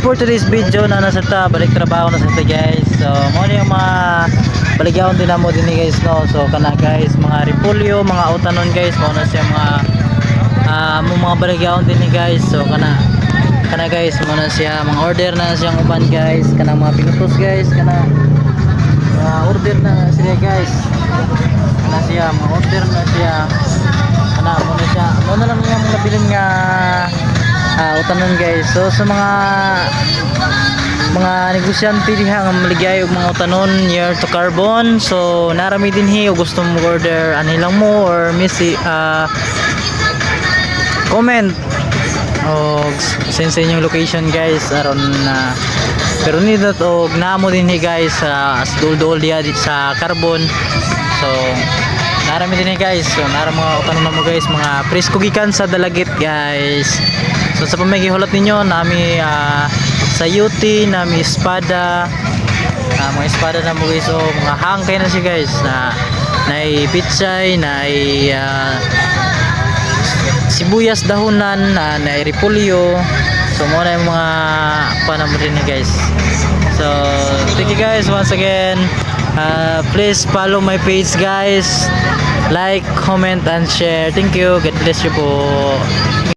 for today's video na nasa ta balik trabaho na sa ta guys. So mo yung mga baligyaon din namo din guys no. So kana guys mga repolyo, mga utanon guys mo na siya mga baligyaon din ni guys. So kana guys mo na siya mga order na siyang uban guys, kana mga pinutos guys, kana order na siya guys. Kana siya mga order na siya. Kana mo na siya. Mo na lang yung nabilin nga utanon guys. So sa mga negosyante diha nga maligay og mga utanon near to Carbon. So narami din hi og gusto mo order ani lang mo or comment og send sa inyong location guys aron pero nito og namo din hi guys sa dul diha sa Carbon. So narami din hi guys. So nara mga utanon mo guys, mga presko gikan sa Dalagit guys. So sa pamagihulot ninyo nami sa UT nami espada, mga espada na mo guys. So mga hangkay na siya guys, nay pitsay, nay sibuyas dahonan, nay repolyo. So mo na yung mga panamo din guys. So thank you guys once again. Please follow my page guys, like, comment and share. Thank you, God bless you po.